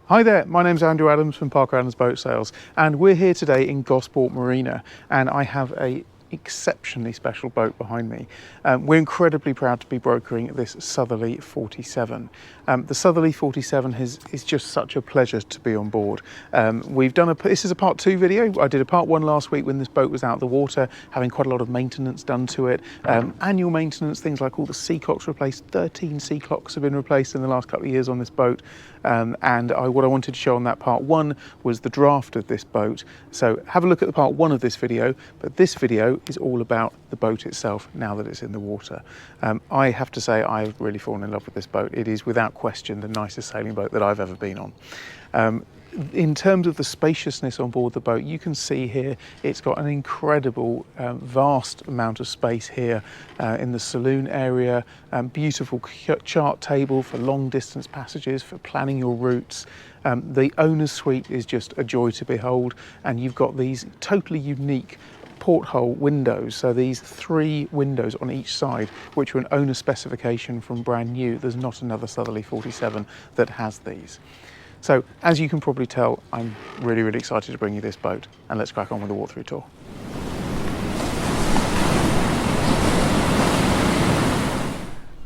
Hi there, my name's Andrew Adams from Parker Adams Boat Sales, and we're here today in Gosport Marina, and I have a exceptionally special boat behind me. We're incredibly proud to be brokering this Southerly 47. The Southerly 47 is just such a pleasure to be on board. This is a part 2 video. I did a part 1 last week when this boat was out of the water, having quite a lot of maintenance done to it. Annual maintenance, things like all the sea clocks replaced. 13 sea clocks have been replaced in the last couple of years on this boat. What I wanted to show on that part 1 was the draft of this boat. So have a look at the part 1 of this video, but this video is all about the boat itself now that it's in the water. I have to say I've really fallen in love with this boat. It is without question the nicest sailing boat that I've ever been on. In terms of the spaciousness on board the boat, you can see here it's got an incredible vast amount of space here in the saloon area, beautiful chart table for long distance passages, for planning your routes. The owner's suite is just a joy to behold, and you've got these totally unique porthole windows, so these 3 windows on each side, which are an owner specification from brand new. There's not another Southerly 47 that has these. So as you can probably tell, I'm really excited to bring you this boat, and let's crack on with the walkthrough tour.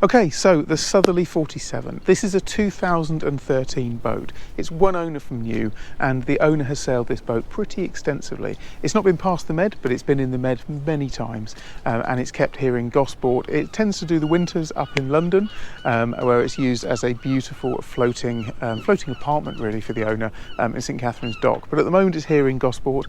Okay, so the Southerly 47. This is a 2013 boat. It's one owner from new, and the owner has sailed this boat pretty extensively. It's not been past the Med, but it's been in the Med many times, and it's kept here in Gosport. It tends to do the winters up in London, where it's used as a beautiful floating apartment really for the owner in St Catherine's Dock. But at the moment it's here in Gosport.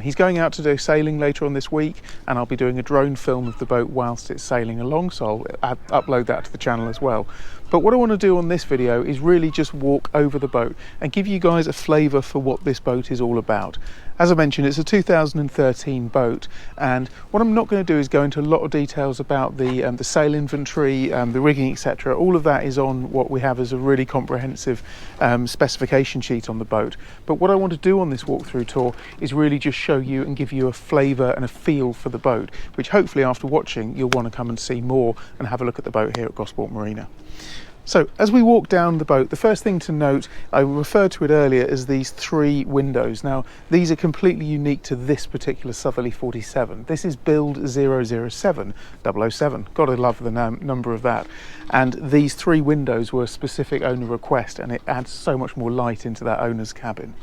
He's going out to do sailing later on this week, and I'll be doing a drone film of the boat whilst it's sailing along, so I'll upload that to the channel as well. But what I want to do on this video is really just walk over the boat and give you guys a flavour for what this boat is all about. As I mentioned, it's a 2013 boat, and what I'm not going to do is go into a lot of details about the sail inventory, the rigging, etc. All of that is on what we have as a really comprehensive specification sheet on the boat. But what I want to do on this walkthrough tour is really just show you and give you a flavour and a feel for the boat, which hopefully after watching you'll want to come and see more and have a look at the boat here at Gosport Marina. So as we walk down the boat, the first thing to note, I referred to it earlier as these 3 windows. Now these are completely unique to this particular Southerly 47. This is build 007, gotta love the number of that. And these 3 windows were a specific owner request, and it adds so much more light into that owner's cabin.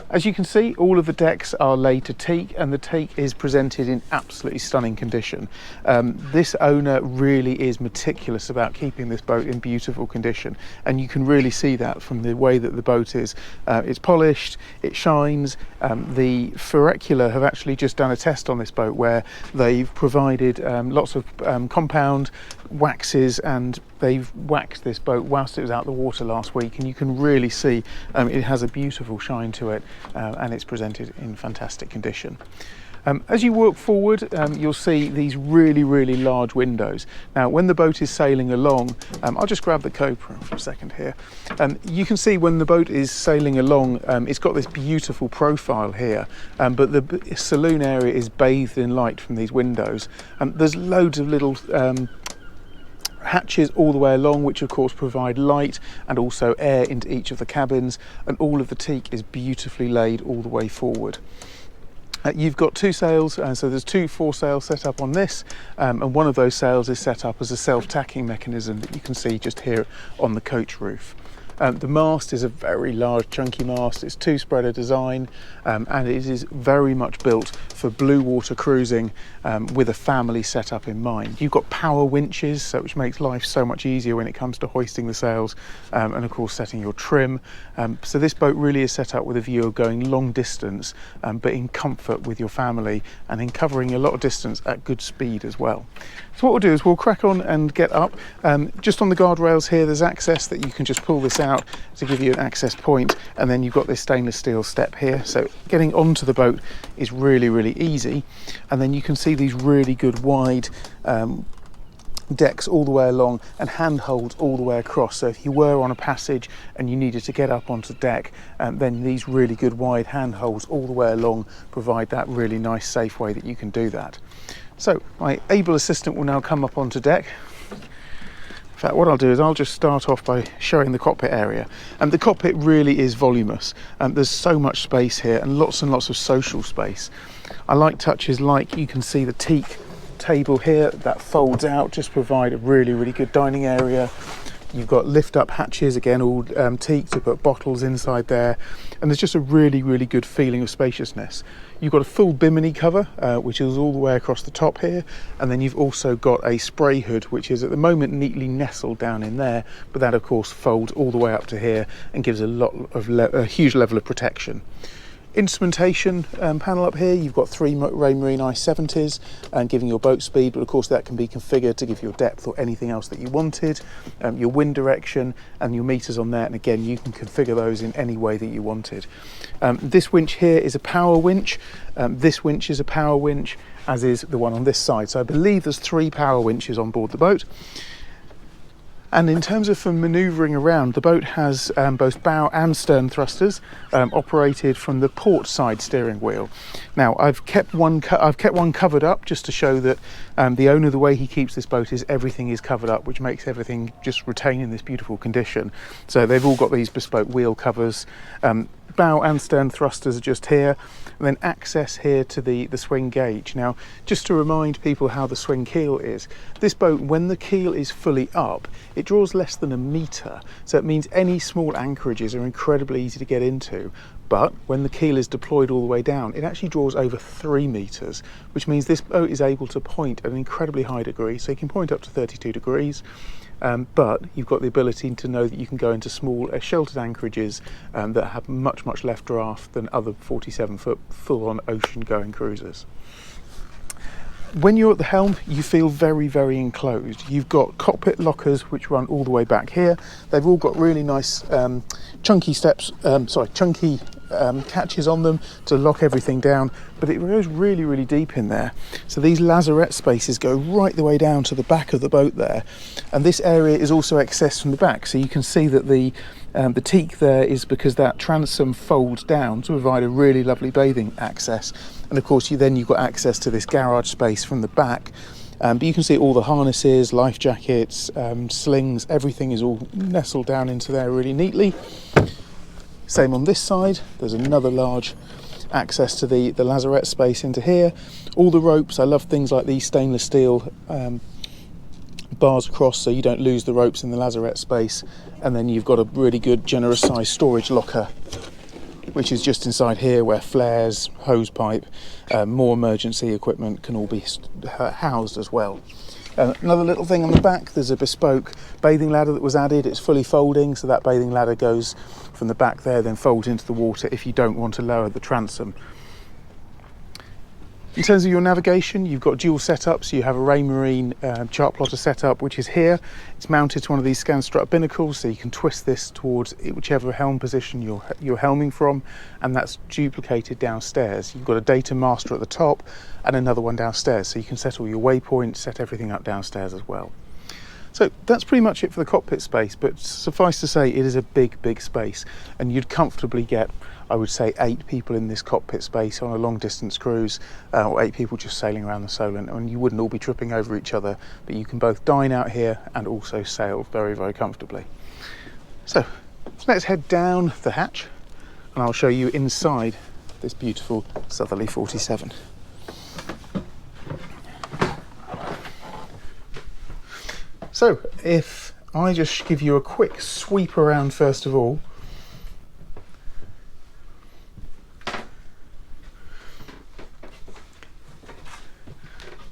As you can see, all of the decks are laid to teak, and the teak is presented in absolutely stunning condition. This owner really is meticulous about keeping this boat in beautiful condition, and you can really see that from the way that the boat is. It's polished, it shines. The Furrecula have actually just done a test on this boat where they've provided lots of compound waxes, and they've waxed this boat whilst it was out the water last week, and you can really see it has a beautiful shine to it, and it's presented in fantastic condition. As you walk forward, you'll see these really large windows. Now when the boat is sailing along, I'll just grab the GoPro for a second here. You can see when the boat is sailing along, it's got this beautiful profile here, but the saloon area is bathed in light from these windows. There's loads of little hatches all the way along, which of course provide light and also air into each of the cabins, and all of the teak is beautifully laid all the way forward. You've got 2 sails, so there's 2 foresails set up on this, and one of those sails is set up as a self-tacking mechanism that you can see just here on the coach roof. The mast is a very large chunky mast. It's 2-spreader design, and it is very much built for blue water cruising with a family setup in mind. You've got power winches, which makes life so much easier when it comes to hoisting the sails, and of course setting your trim. So this boat really is set up with a view of going long distance, but in comfort with your family, and in covering a lot of distance at good speed as well. So what we'll do is we'll crack on and get up. Just on the guardrails here, there's access that you can just pull this out to give you an access point, and then you've got this stainless steel step here, so getting onto the boat is really easy. And then you can see these really good wide decks all the way along, and handholds all the way across, so if you were on a passage and you needed to get up onto deck, then these really good wide handholds all the way along provide that really nice safe way that you can do that. So my able assistant will now come up onto deck. fact, what I'll do is I'll just start off by showing the cockpit area. And the cockpit really is voluminous. There's so much space here and lots of social space. I like touches like you can see the teak table here that folds out, just provide a really good dining area. You've got lift up hatches, again all teak, to put bottles inside there, and there's just a really good feeling of spaciousness. You've got a full bimini cover which is all the way across the top here, and then you've also got a spray hood which is at the moment neatly nestled down in there, but that of course folds all the way up to here and gives a huge level of protection. Instrumentation panel up here, you've got 3 Raymarine i70s giving your boat speed, but of course that can be configured to give your depth or anything else that you wanted, your wind direction and your meters on there, and again you can configure those in any way that you wanted. This winch here is a power winch, this winch is a power winch, as is the one on this side, so I believe there's 3 power winches on board the boat. And in terms of for manoeuvring around, the boat has both bow and stern thrusters operated from the port side steering wheel. Now I've kept one covered up just to show that the owner, the way he keeps this boat is everything is covered up, which makes everything just retain in this beautiful condition. So they've all got these bespoke wheel covers. Bow and stern thrusters are just here, and then access here to the swing gauge. Now, just to remind people how the swing keel is, this boat, when the keel is fully up, it draws less than a metre, so it means any small anchorages are incredibly easy to get into. But when the keel is deployed all the way down, it actually draws over 3 metres, which means this boat is able to point at an incredibly high degree, so you can point up to 32 degrees. But you've got the ability to know that you can go into small sheltered anchorages that have much less draft than other 47-foot full-on ocean-going cruisers. When you're at the helm, you feel very enclosed. You've got cockpit lockers which run all the way back here. They've all got really nice chunky catches on them to lock everything down, but it goes really deep in there. So these lazarette spaces go right the way down to the back of the boat there, and this area is also accessed from the back. So you can see that the teak there is because that transom folds down to provide a really lovely bathing access, and of course you've got access to this garage space from the back. But you can see all the harnesses, life jackets, slings, everything is all nestled down into there really neatly. Same on this side, there's another large access to the lazarette space into here. All the ropes, I love things like these stainless steel bars across so you don't lose the ropes in the lazarette space. And then you've got a really good generous size storage locker, which is just inside here, where flares, hose pipe, more emergency equipment can all be housed as well. Another little thing on the back, there's a bespoke bathing ladder that was added. It's fully folding, so that bathing ladder goes from the back there, then folds into the water if you don't want to lower the transom. In terms of your navigation, you've got dual setups. You have a Raymarine chart plotter setup, which is here. It's mounted to one of these scan strut binnacles, so you can twist this towards whichever helm position you're helming from, and that's duplicated downstairs. You've got a data master at the top and another one downstairs, so you can set all your waypoints, set everything up downstairs as well. So that's pretty much it for the cockpit space, but suffice to say it is a big space, and you'd comfortably get, I would say, 8 people in this cockpit space on a long distance cruise, or 8 people just sailing around the Solent, and you wouldn't all be tripping over each other, but you can both dine out here and also sail very comfortably. So let's head down the hatch and I'll show you inside this beautiful Southerly 47. So if I just give you a quick sweep around first of all,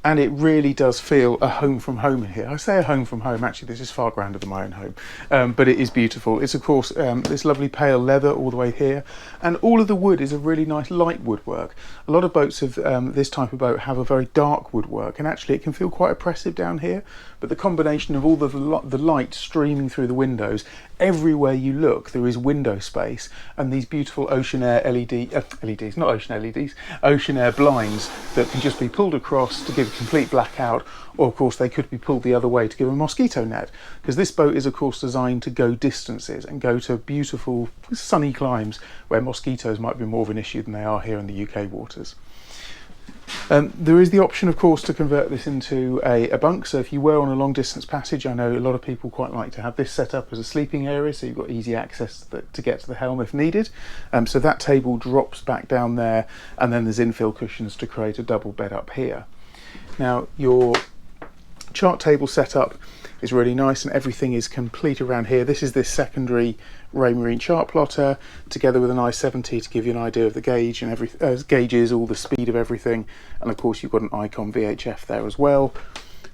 and it really does feel a home from home in here. I say a home from home, actually this is far grander than my own home, but it is beautiful. It's of course this lovely pale leather all the way here, and all of the wood is a really nice light woodwork. A lot of boats of this type of boat have a very dark woodwork, and actually it can feel quite oppressive down here, but the combination of all the light streaming through the windows, everywhere you look there is window space, and these beautiful ocean air ocean air blinds that can just be pulled across to give a complete blackout, or of course they could be pulled the other way to give a mosquito net, because this boat is of course designed to go distances and go to beautiful sunny climes where mosquitoes might be more of an issue than they are here in the UK waters. There is the option, of course, to convert this into a bunk. So if you were on a long distance passage, I know a lot of people quite like to have this set up as a sleeping area, so you've got easy access to get to the helm if needed. So that table drops back down there, and then there's infill cushions to create a double bed up here. Now, your chart table setup is really nice, and everything is complete around here. This is this secondary Raymarine chart plotter together with an I-70 to give you an idea of the gauge and gauges, all the speed of everything, and of course you've got an Icon VHF there as well.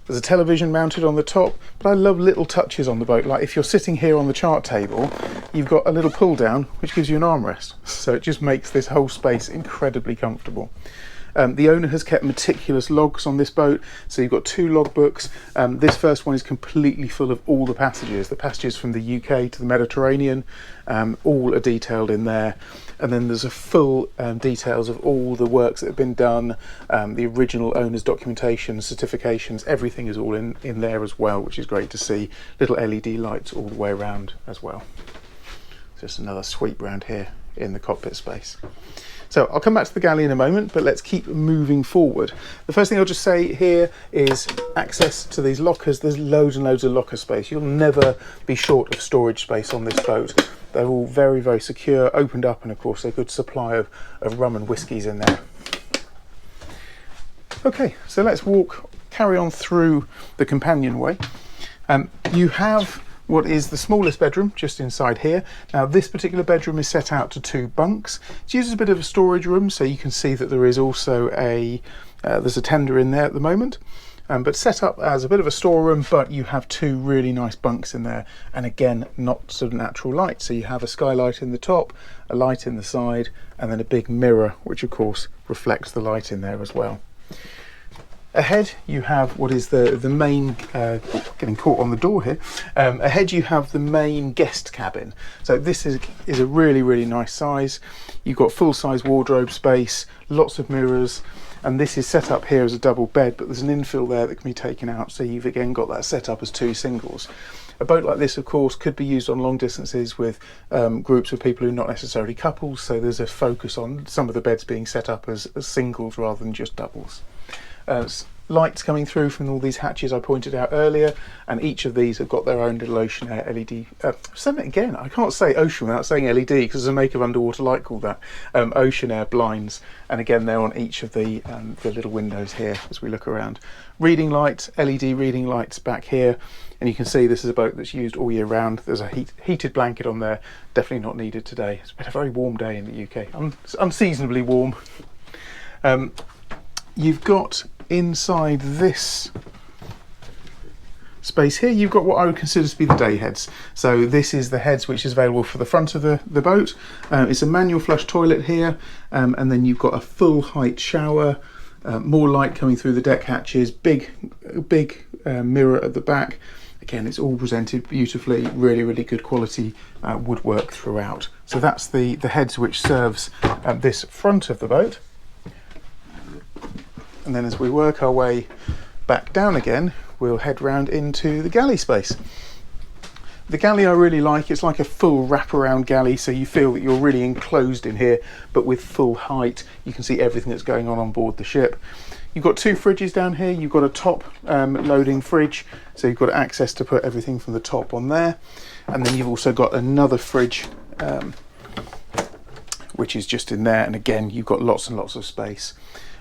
There's a television mounted on the top, but I love little touches on the boat. Like if you're sitting here on the chart table, you've got a little pull down which gives you an armrest, so it just makes this whole space incredibly comfortable. The owner has kept meticulous logs on this boat, so you've got 2 logbooks. This first one is completely full of all the passages from the UK to the Mediterranean, all are detailed in there. And then there's a full details of all the works that have been done, the original owner's documentation, certifications, everything is all in there as well, which is great to see. Little LED lights all the way around as well. Just another sweep round here in the cockpit space. So I'll come back to the galley in a moment, but let's keep moving forward. The first thing I'll just say here is access to these lockers. There's loads and loads of locker space. You'll never be short of storage space on this boat. They're all very, very secure, opened up, and of course a good supply of rum and whiskies in there. Okay, so let's carry on through the companionway. You have what is the smallest bedroom just inside here. Now this particular bedroom is set out to 2 bunks. It's used as a bit of a storage room, so you can see that there is also there's a tender in there at the moment, but set up as a bit of a storeroom, but you have 2 really nice bunks in there, and again not sort of natural light, so you have a skylight in the top, a light in the side, and then a big mirror which of course reflects the light in there as well. Ahead you have what is the main, getting caught on the door here, ahead you have the main guest cabin. So this is a really, really nice size. You've got full-size wardrobe space, lots of mirrors, and this is set up here as a double bed, but there's an infill there that can be taken out, so you've again got that set up as 2 singles. A boat like this, of course, could be used on long distances with groups of people who are not necessarily couples, so there's a focus on some of the beds being set up as singles rather than just doubles. Lights coming through from all these hatches I pointed out earlier, and each of these have got their own little ocean air LED. Saying it again, I can't say ocean without saying LED because there's a make of underwater light called that. Ocean air blinds, and again they're on each of the little windows here as we look around. Reading lights, LED reading lights back here, and you can see this is a boat that's used all year round. There's a heated blanket on there, definitely not needed today. It's been a very warm day in the UK, unseasonably warm. You've got inside this space here, you've got what I would consider to be the day heads. So this is the heads which is available for the front of the boat. It's a manual flush toilet here, and then you've got a full height shower, more light coming through the deck hatches, big mirror at the back. Again, it's all presented beautifully, really, really good quality woodwork throughout. So that's the heads which serves this front of the boat. And then as we work our way back down again, we'll head round into the galley space. The galley I really like. It's like a full wraparound galley, so you feel that you're really enclosed in here, but with full height. You can see everything that's going on board the ship. You've got 2 fridges down here. You've got a top loading fridge, so you've got access to put everything from the top on there. And then you've also got another fridge, which is just in there. And again, you've got lots and lots of space.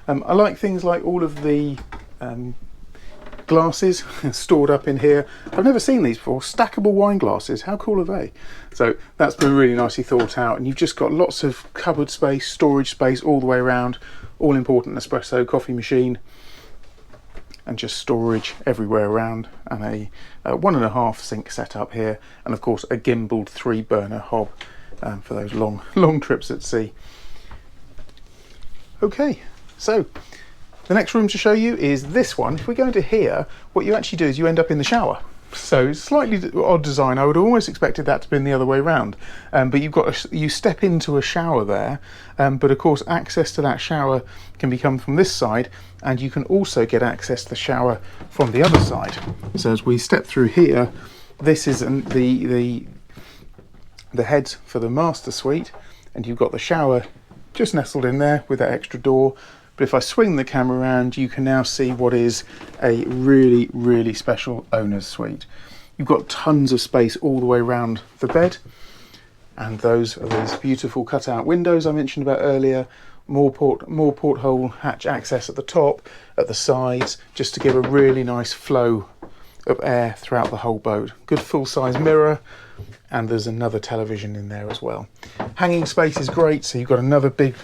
I like things like all of the glasses stored up in here. I've never seen these before. Stackable wine glasses, how cool are they? So that's been really nicely thought out, and you've just got lots of cupboard space, storage space all the way around, all important espresso coffee machine, and just storage everywhere around, and a 1.5 sink setup here, and of course a gimbaled 3-burner hob for those long trips at sea. Okay. So the next room to show you is this one. If we go into here, what you actually do is you end up in the shower. So slightly odd design. I would have almost expected that to be the other way around. But you step into a shower there, but of course access to that shower can come from this side, and you can also get access to the shower from the other side. So as we step through here, this is the heads for the master suite, and you've got the shower just nestled in there with that extra door. But if I swing the camera around, you can now see what is a really, really special owner's suite. You've got tons of space all the way around the bed, and those are these beautiful cutout windows I mentioned about earlier. More porthole hatch access at the top, at the sides, just to give a really nice flow of air throughout the whole boat. Good full-size mirror, and there's another television in there as well. Hanging space is great, so you've got another big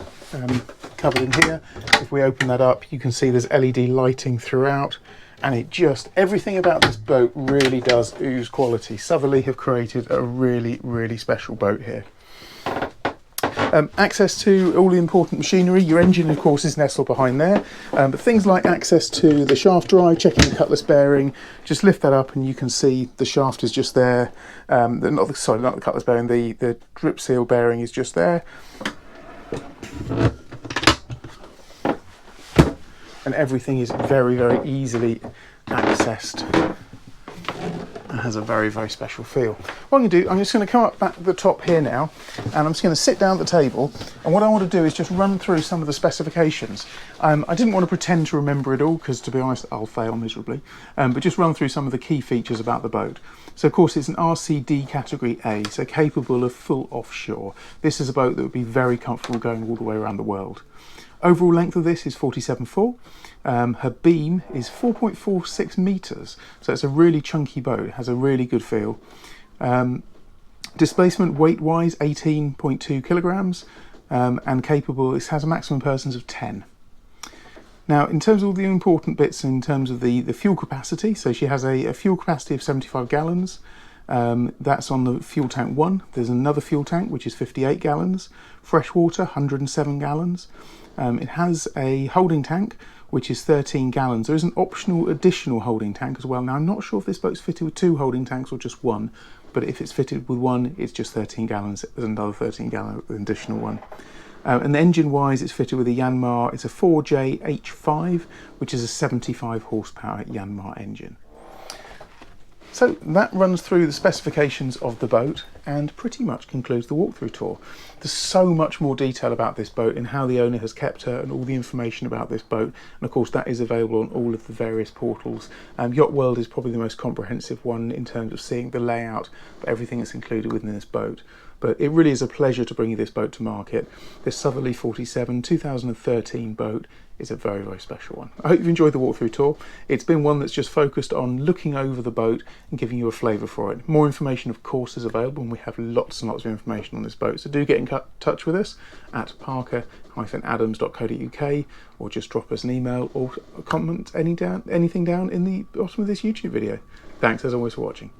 cupboard in here. If we open that up, you can see there's LED lighting throughout, and it just, everything about this boat really does ooze quality. Southerly have created a really, really special boat here. Access to all the important machinery. Your engine, of course, is nestled behind there, but things like access to the shaft drive, checking the cutlass bearing, just lift that up and you can see the shaft is just there. Not the cutlass bearing, the drip seal bearing is just there. And everything is very, very easily accessed. It has a very, very special feel. What I'm going to do, I'm just going to come up back to the top here now, and I'm just going to sit down at the table, and what I want to do is just run through some of the specifications. I didn't want to pretend to remember it all, because to be honest I'll fail miserably, but just run through some of the key features about the boat. So of course it's an RCD category A, so capable of full offshore. This is a boat that would be very comfortable going all the way around the world. Overall length of this is 47.4. Her beam is 4.46 metres, so it's a really chunky boat. It has a really good feel. Displacement weight-wise, 18.2 kilograms, and capable, it has a maximum persons of 10. Now, in terms of all the important bits, in terms of the fuel capacity, so she has a fuel capacity of 75 gallons. That's on the fuel tank 1. There's another fuel tank, which is 58 gallons. Fresh water, 107 gallons. It has a holding tank, which is 13 gallons. There is an optional additional holding tank as well. Now, I'm not sure if this boat's fitted with 2 holding tanks or just 1, but if it's fitted with 1, it's just 13 gallons. There's another 13 gallon additional one. And engine-wise, it's fitted with a Yanmar. It's a 4JH5, which is a 75 horsepower Yanmar engine. So that runs through the specifications of the boat and pretty much concludes the walkthrough tour. There's so much more detail about this boat and how the owner has kept her and all the information about this boat, and of course that is available on all of the various portals. Yacht World is probably the most comprehensive one in terms of seeing the layout of everything that's included within this boat. But it really is a pleasure to bring you this boat to market. This Southerly 47 2013 boat is a very, very special one. I hope you've enjoyed the walkthrough tour. It's been one that's just focused on looking over the boat and giving you a flavour for it. More information, of course, is available, and we have lots and lots of information on this boat. So do get in touch with us at parker-adams.co.uk, or just drop us an email or comment anything down in the bottom of this YouTube video. Thanks as always for watching.